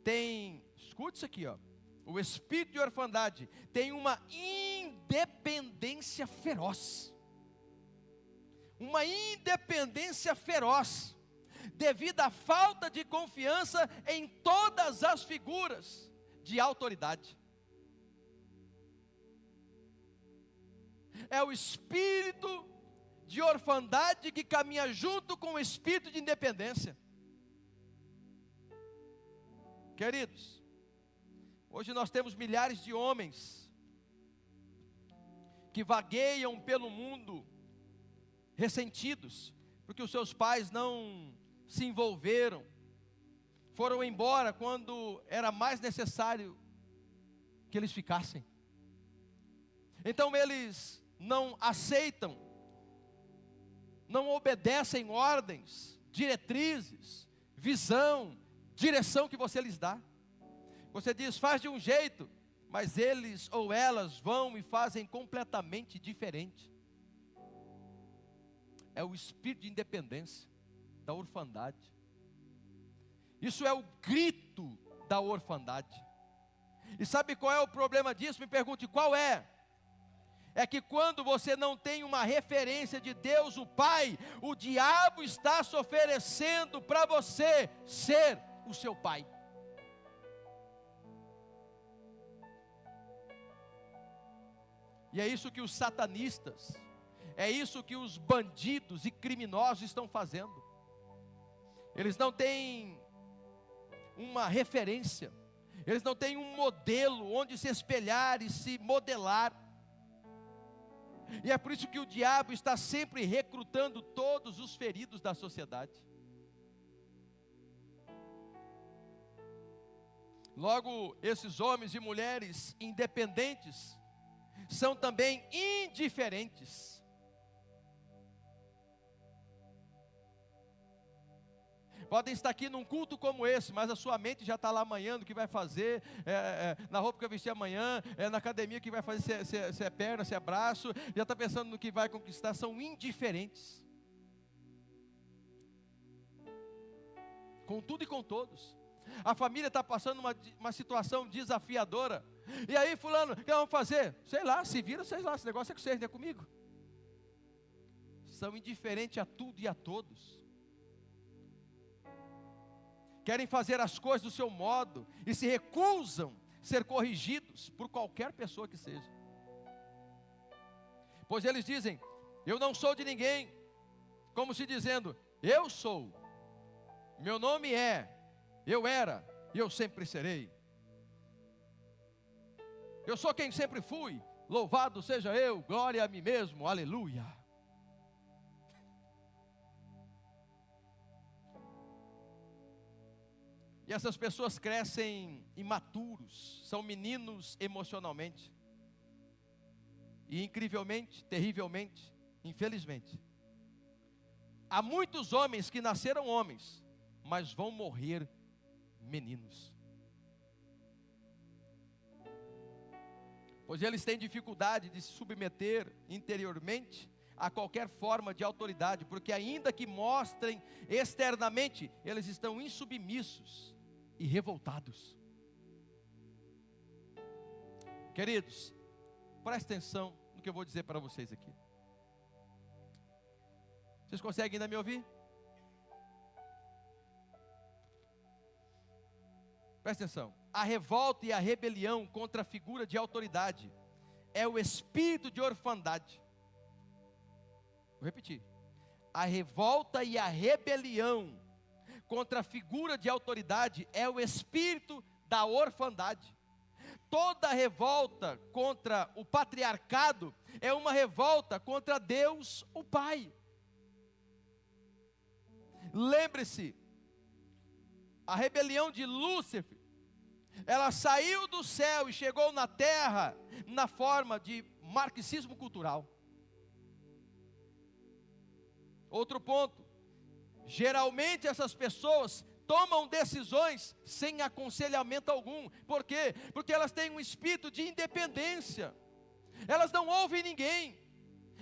tem, escute isso aqui, ó. O espírito de orfandade tem uma independência feroz. Uma independência feroz, devido à falta de confiança em todas as figuras de autoridade. É o espírito de orfandade que caminha junto com o espírito de independência. Queridos, hoje nós temos milhares de homens que vagueiam pelo mundo ressentidos, porque os seus pais não se envolveram, foram embora quando era mais necessário que eles ficassem. Então eles não aceitam, não obedecem ordens, diretrizes, visão, direção que você lhes dá. Você diz: faz de um jeito, mas eles ou elas vão e fazem completamente diferente. É o espírito de independência, da orfandade. Isso é o grito da orfandade. E sabe qual é o problema disso? Me pergunte qual é. É que quando você não tem uma referência de Deus, o Pai, o diabo está se oferecendo para você ser o seu pai. E é isso que os satanistas, é isso que os bandidos e criminosos estão fazendo. Eles não têm uma referência, eles não têm um modelo onde se espelhar e se modelar. E é por isso que o diabo está sempre recrutando todos os feridos da sociedade. Logo, esses homens e mulheres independentes são também indiferentes. podem estar aqui num culto como esse, mas a sua mente já está lá amanhã no que vai fazer, na roupa que vai vestir amanhã, na academia que vai fazer, se é perna, se é braço, já está pensando no que vai conquistar, são indiferentes. Com tudo e com todos. A família está passando uma situação desafiadora, e aí fulano, o que vamos fazer? Sei lá, se vira, sei lá, esse negócio é com vocês, não é comigo. São indiferentes a tudo e a todos. Querem fazer as coisas do seu modo e se recusam a ser corrigidos por qualquer pessoa que seja. Pois eles dizem, eu não sou de ninguém, como se dizendo, eu sou, meu nome é, eu era e eu sempre serei. Eu sou quem sempre fui, louvado seja eu, glória a mim mesmo, aleluia. E essas pessoas crescem imaturos, são meninos emocionalmente. E incrivelmente, terrivelmente, infelizmente, há muitos homens que nasceram homens, mas vão morrer meninos. Pois eles têm dificuldade de se submeter interiormente a qualquer forma de autoridade, porque ainda que mostrem externamente, eles estão insubmissos e revoltados. Queridos, preste atenção no que eu vou dizer para vocês aqui. Vocês conseguem ainda me ouvir? Preste atenção. A revolta e a rebelião contra a figura de autoridade é o espírito de orfandade. Vou repetir. A revolta e a rebelião contra a figura de autoridade é o espírito da orfandade. Toda revolta contra o patriarcado é uma revolta contra Deus, o Pai. Lembre-se, a rebelião de Lúcifer, ela saiu do céu e chegou na terra na forma de marxismo cultural. Outro ponto, geralmente essas pessoas tomam decisões sem aconselhamento algum. Por quê? Porque elas têm um espírito de independência. Elas não ouvem ninguém.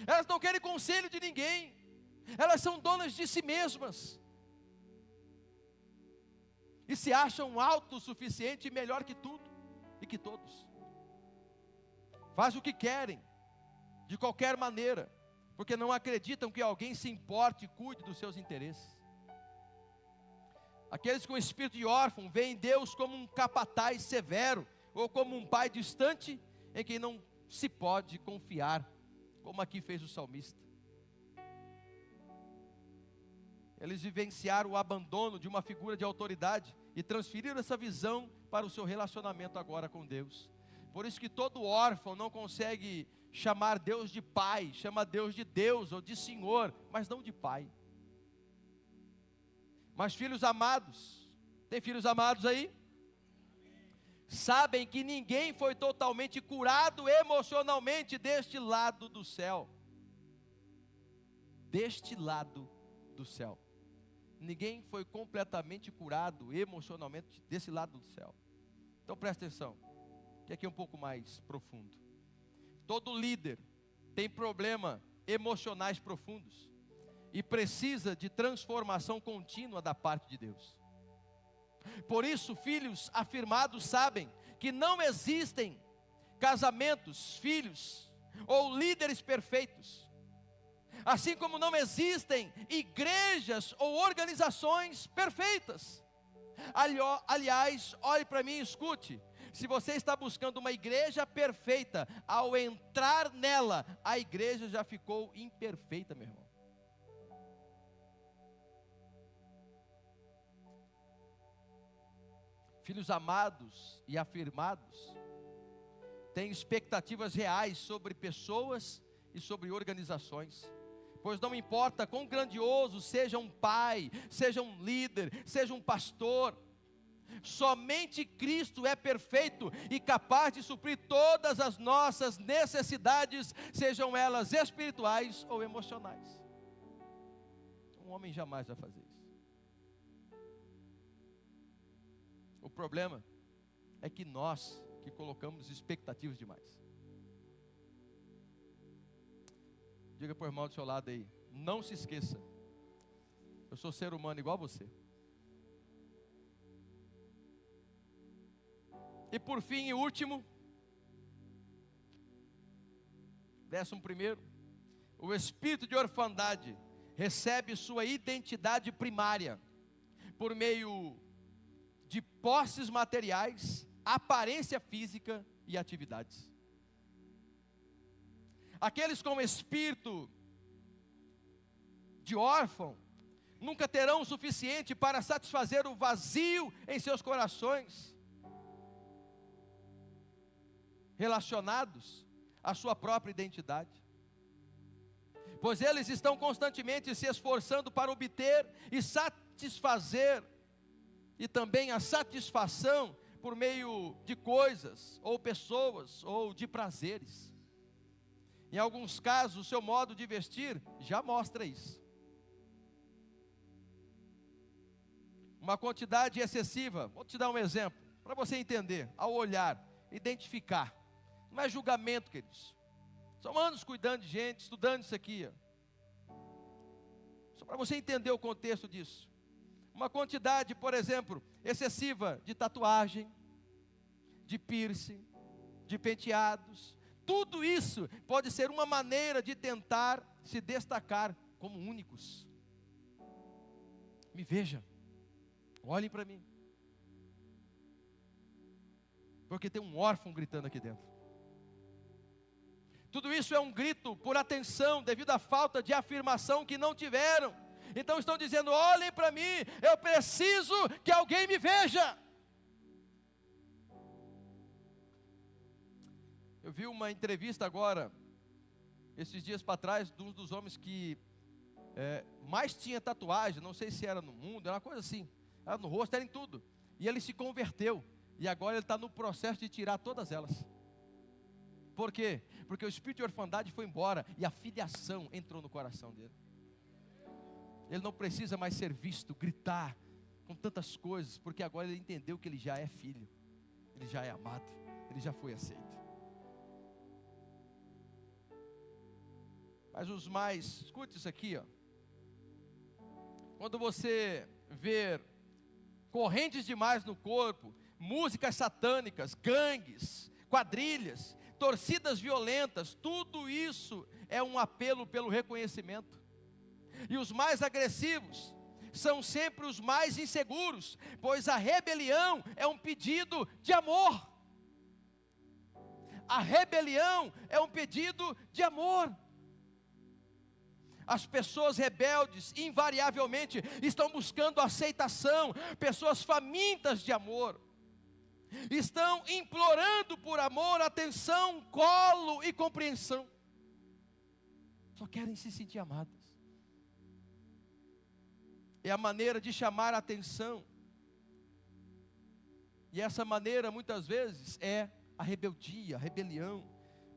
Elas não querem conselho de ninguém. Elas são donas de si mesmas. E se acham autossuficiente e melhor que tudo e que todos. Faz o que querem, de qualquer maneira, porque não acreditam que alguém se importe e cuide dos seus interesses. Aqueles com espírito de órfão veem Deus como um capataz severo, ou como um pai distante, em quem não se pode confiar, como aqui fez o salmista. Eles vivenciaram o abandono de uma figura de autoridade e transferiram essa visão para o seu relacionamento agora com Deus. Por isso que todo órfão não consegue chamar Deus de pai, chama Deus de Deus ou de Senhor, mas não de pai. Mas filhos amados, tem filhos amados aí? Sabem que ninguém foi totalmente curado emocionalmente deste lado do céu. Deste lado do céu. Ninguém foi completamente curado emocionalmente desse lado do céu. Então presta atenção, que aqui é um pouco mais profundo. Todo líder tem problemas emocionais profundos e precisa de transformação contínua da parte de Deus. Por isso, filhos afirmados sabem que não existem casamentos, filhos ou líderes perfeitos. Assim como não existem igrejas ou organizações perfeitas. Aliás, olhe para mim e escute. Se você está buscando uma igreja perfeita, ao entrar nela, a igreja já ficou imperfeita, meu irmão. Filhos amados e afirmados têm expectativas reais sobre pessoas e sobre organizações. Pois não importa quão grandioso seja um pai, seja um líder, seja um pastor, somente Cristo é perfeito e capaz de suprir todas as nossas necessidades, sejam elas espirituais ou emocionais. Um homem jamais vai fazer isso. problema é que nós que colocamos expectativas demais. Diga para o irmão do seu lado aí, não se esqueça, eu sou ser humano igual a você. E por fim e último, 11º, o espírito de orfandade recebe sua identidade primária por meio de posses materiais, aparência física e atividades. Aqueles com espírito de órfão nunca terão o suficiente para satisfazer o vazio em seus corações, relacionados à sua própria identidade, pois eles estão constantemente se esforçando para obter e satisfazer, e também a satisfação por meio de coisas, ou pessoas, ou de prazeres. Em alguns casos, o seu modo de vestir já mostra isso. Uma quantidade excessiva, vou te dar um exemplo, para você entender, ao olhar, identificar. Não é julgamento, queridos. São anos cuidando de gente, estudando isso aqui. Só para você entender o contexto disso. Uma quantidade, por exemplo, excessiva de tatuagem, de piercing, de penteados. Tudo isso pode ser uma maneira de tentar se destacar como únicos. Me veja, olhem para mim. Porque tem um órfão gritando aqui dentro. Tudo isso é um grito por atenção, devido à falta de afirmação que não tiveram. Então estão dizendo, olhem para mim, eu preciso que alguém me veja. Eu vi uma entrevista agora, esses dias para trás, de um dos homens que mais tinha tatuagem, não sei se era no mundo, era uma coisa assim, era no rosto, era em tudo. E ele se converteu, e agora ele está no processo de tirar todas elas. Por quê? Porque o espírito de orfandade foi embora e a filiação entrou no coração dele. Ele não precisa mais ser visto, gritar com tantas coisas, porque agora ele entendeu que ele já é filho, ele já é amado, ele já foi aceito. Mas os mais, escute isso aqui, ó. Quando você vê correntes demais no corpo, músicas satânicas, gangues, quadrilhas, torcidas violentas, tudo isso é um apelo pelo reconhecimento. E os mais agressivos são sempre os mais inseguros, pois a rebelião é um pedido de amor. A rebelião é um pedido de amor. As pessoas rebeldes, invariavelmente, estão buscando aceitação. Pessoas famintas de amor estão implorando por amor, atenção, colo e compreensão. Só querem se sentir amadas. É a maneira de chamar a atenção. E essa maneira, muitas vezes, é a rebeldia, a rebelião.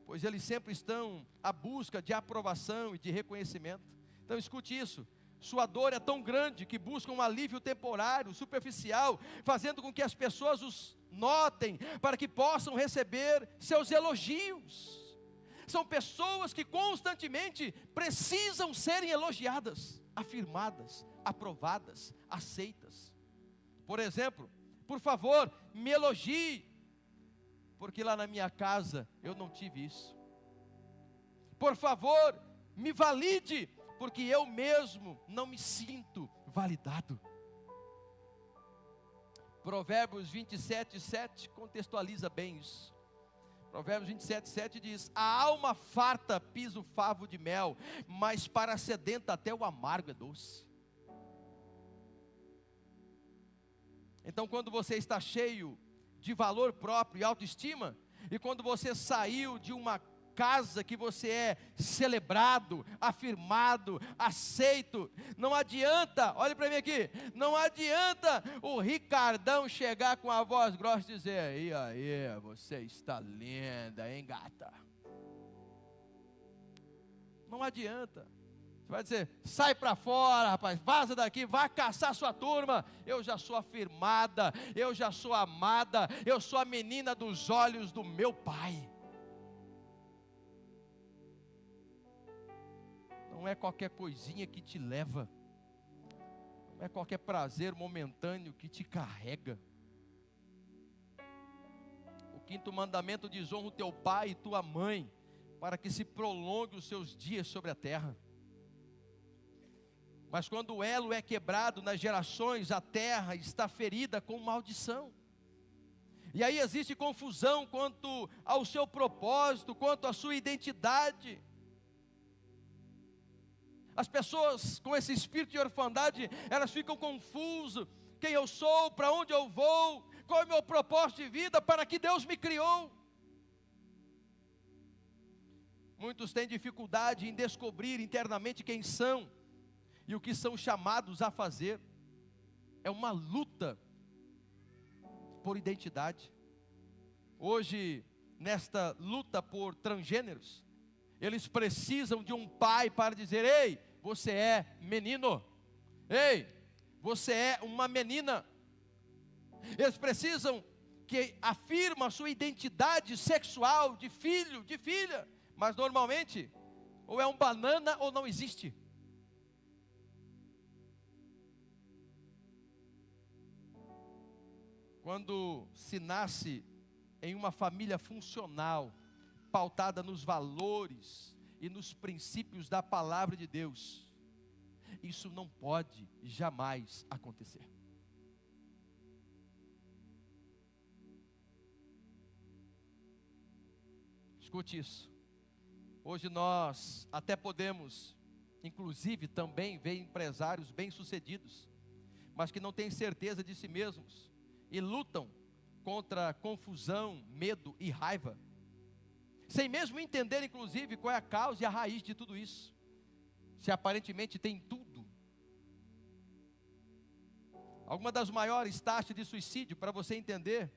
Pois eles sempre estão à busca de aprovação e de reconhecimento. Então escute isso. Sua dor é tão grande que buscam um alívio temporário, superficial, fazendo com que as pessoas os notem, para que possam receber seus elogios. São pessoas que constantemente precisam serem elogiadas, afirmadas, aprovadas, aceitas. Por exemplo, por favor, me elogie, porque lá na minha casa eu não tive isso. Por favor, me valide, porque eu mesmo não me sinto validado. Provérbios 27:7 contextualiza bem isso. Provérbios 27:7 diz: a alma farta pisa o favo de mel, mas para a sedenta até o amargo é doce. Então, quando você está cheio de valor próprio e autoestima, e quando você saiu de uma casa que você é celebrado, afirmado, aceito, não adianta, olhe para mim aqui, não adianta o Ricardão chegar com a voz grossa e dizer: e aí, você está linda, hein, gata? Não adianta. Você vai dizer, sai para fora, rapaz, vaza daqui, vai caçar sua turma. Eu já sou afirmada, eu já sou amada, eu sou a menina dos olhos do meu pai. Não é qualquer coisinha que te leva, não é qualquer prazer momentâneo que te carrega. O 5º mandamento diz: honra o teu pai e tua mãe, para que se prolongue os seus dias sobre a terra. Mas quando o elo é quebrado nas gerações, a terra está ferida com maldição. E aí existe confusão quanto ao seu propósito, quanto à sua identidade. As pessoas com esse espírito de orfandade, elas ficam confusas. Quem eu sou, para onde eu vou, qual é o meu propósito de vida, para que Deus me criou. Muitos têm dificuldade em descobrir internamente quem são e o que são chamados a fazer. É uma luta por identidade. Hoje, nesta luta por transgêneros, eles precisam de um pai para dizer: ei, você é menino, ei, você é uma menina. Eles precisam que afirma a sua identidade sexual de filho, de filha, mas normalmente ou é um banana ou não existe. Quando se nasce em uma família funcional, pautada nos valores e nos princípios da palavra de Deus, isso não pode jamais acontecer. Escute isso. Hoje nós até podemos, inclusive também ver empresários bem-sucedidos, mas que não têm certeza de si mesmos e lutam contra confusão, medo e raiva, sem mesmo entender inclusive qual é a causa e a raiz de tudo isso, se aparentemente tem tudo. Alguma das maiores taxas de suicídio, para você entender,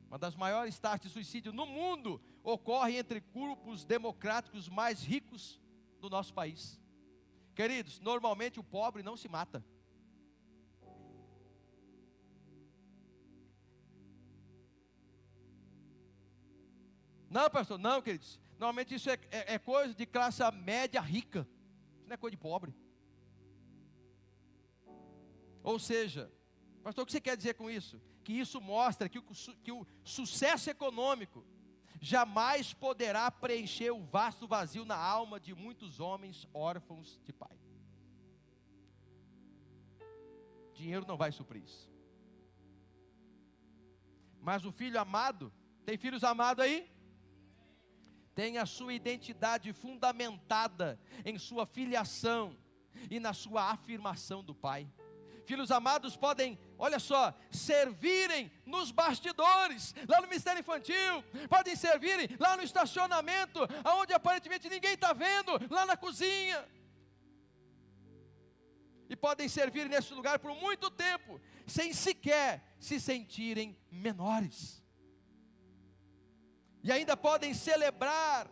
uma das maiores taxas de suicídio no mundo ocorre entre grupos democráticos mais ricos do nosso país. Queridos, normalmente o pobre não se mata. Não, pastor, não, queridos. Normalmente isso é coisa de classe média rica. Isso não é coisa de pobre. Ou seja, pastor, o que você quer dizer com isso? Que isso mostra que o sucesso econômico jamais poderá preencher o vasto vazio na alma de muitos homens órfãos de pai. Dinheiro não vai suprir isso. Mas o filho amado, tem filhos amados aí? Tem a sua identidade fundamentada em sua filiação e na sua afirmação do pai. Filhos amados podem, olha só, servirem nos bastidores, lá no ministério infantil, podem servirem lá no estacionamento, onde aparentemente ninguém está vendo, lá na cozinha. E podem servir nesse lugar por muito tempo, sem sequer se sentirem menores. E ainda podem celebrar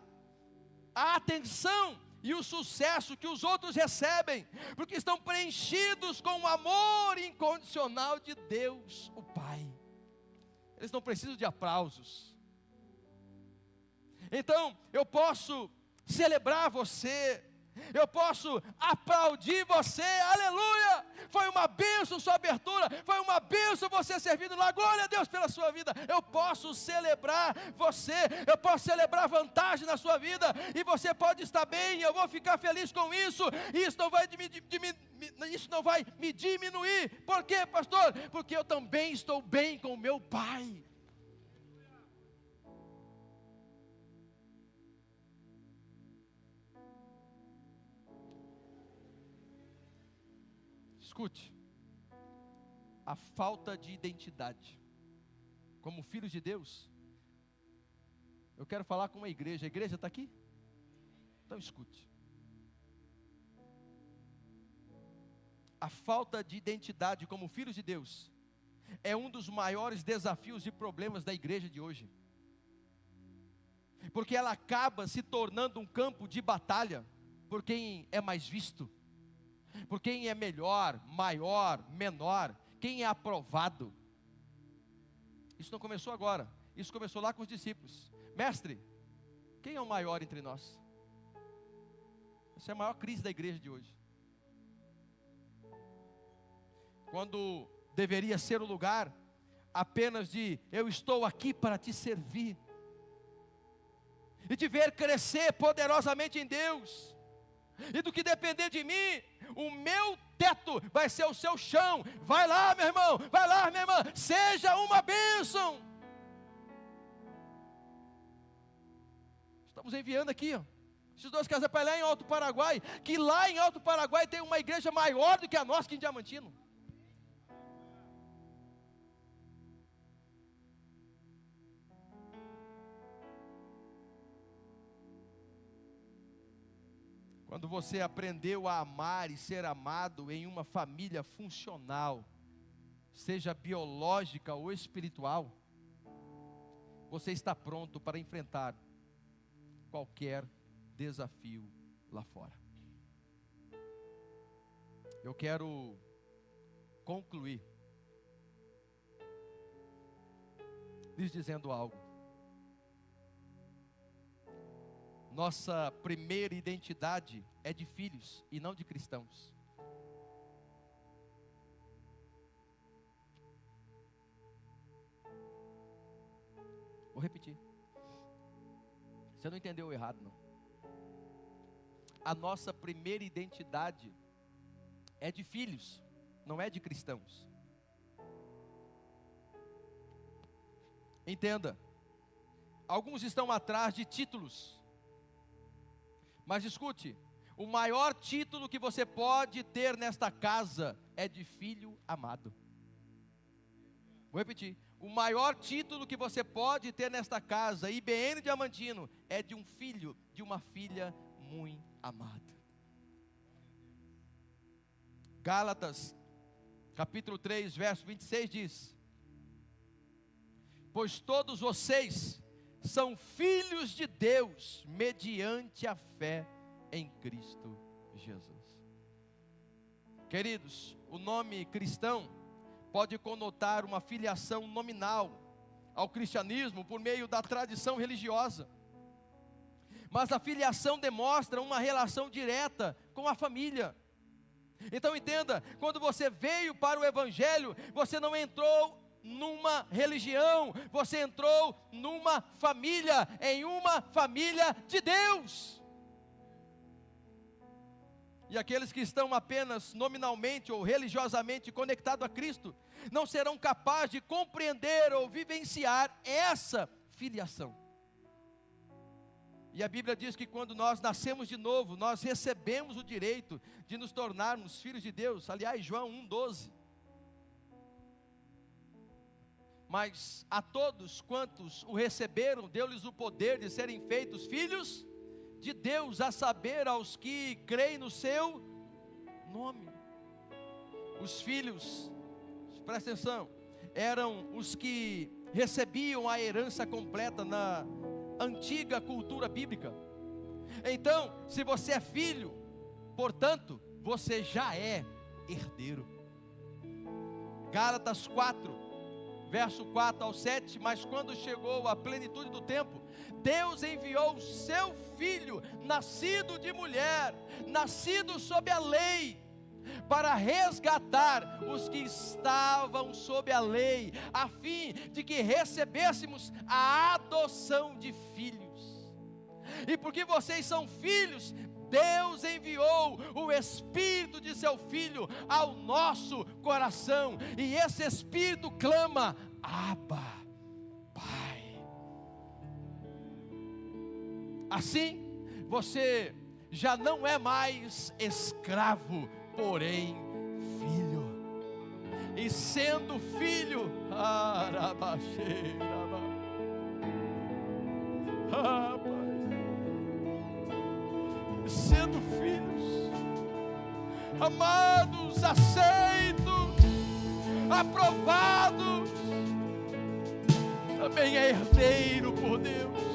a atenção e o sucesso que os outros recebem, porque estão preenchidos com o amor incondicional de Deus, o Pai. Eles não precisam de aplausos. Então, eu posso celebrar você, eu posso aplaudir você, aleluia, foi uma bênção sua abertura, foi uma bênção você servindo lá, glória a Deus pela sua vida. Eu posso celebrar você, eu posso celebrar vantagem na sua vida, e você pode estar bem, eu vou ficar feliz com isso, e isso não vai me diminuir. Por quê, pastor? Porque eu também estou bem com o meu Pai. Escute, a falta de identidade, como filhos de Deus, eu quero falar com a igreja está aqui? Então escute, a falta de identidade como filhos de Deus, é um dos maiores desafios e problemas da igreja de hoje, porque ela acaba se tornando um campo de batalha. por quem é mais visto, por quem é melhor, maior, menor, quem é aprovado. Isso não começou agora, isso começou lá com os discípulos. Mestre, quem é o maior entre nós? Essa é a maior crise da igreja de hoje. Quando deveria ser o lugar apenas de eu estou aqui para te servir, e te ver crescer poderosamente em Deus, e do que depender de mim, o meu teto vai ser o seu chão. Vai lá, meu irmão, vai lá, minha irmã, seja uma bênção. Estamos enviando aqui, esses 2 casais para lá em Alto Paraguai, que lá em Alto Paraguai tem uma igreja maior do que a nossa aqui em Diamantino. Quando você aprendeu a amar e ser amado em uma família funcional, seja biológica ou espiritual, você está pronto para enfrentar qualquer desafio lá fora. Eu quero concluir lhes dizendo algo. Nossa primeira identidade é de filhos e não de cristãos. Vou repetir. Você não entendeu errado, não. A nossa primeira identidade é de filhos, não é de cristãos. Entenda. Alguns estão atrás de títulos. Mas escute, o maior título que você pode ter nesta casa é de filho amado. Vou repetir, o maior título que você pode ter nesta casa, IBN Diamantino, é de um filho, de uma filha muito amada. Gálatas, capítulo 3, verso 26 diz: pois todos vocês são filhos de Deus, mediante a fé em Cristo Jesus. Queridos, o nome cristão pode conotar uma filiação nominal ao cristianismo por meio da tradição religiosa, mas a filiação demonstra uma relação direta com a família. Então entenda, quando você veio para o Evangelho, você não entrou numa religião, você entrou numa família, em uma família de Deus. E aqueles que estão apenas nominalmente ou religiosamente conectados a Cristo, não serão capazes de compreender ou vivenciar essa filiação. E a Bíblia diz que quando nós nascemos de novo, nós recebemos o direito de nos tornarmos filhos de Deus. Aliás, João 1,12. Mas a todos quantos o receberam, deu-lhes o poder de serem feitos filhos de Deus, a saber, aos que creem no seu nome. Os filhos, presta atenção, eram os que recebiam a herança completa na antiga cultura bíblica. Então, se você é filho, portanto, você já é herdeiro. Gálatas 4, verso 4 ao 7, mas quando chegou a plenitude do tempo, Deus enviou o seu filho, nascido de mulher, nascido sob a lei, para resgatar os que estavam sob a lei, a fim de que recebêssemos a adoção de filhos. E porque vocês são filhos, Deus enviou o Espírito de seu Filho ao nosso coração, e esse Espírito clama: Abba, Pai. Assim, você já não é mais escravo, porém filho. E sendo filho, sendo filhos, amados, aceitos, aprovados, também é herdeiro por Deus.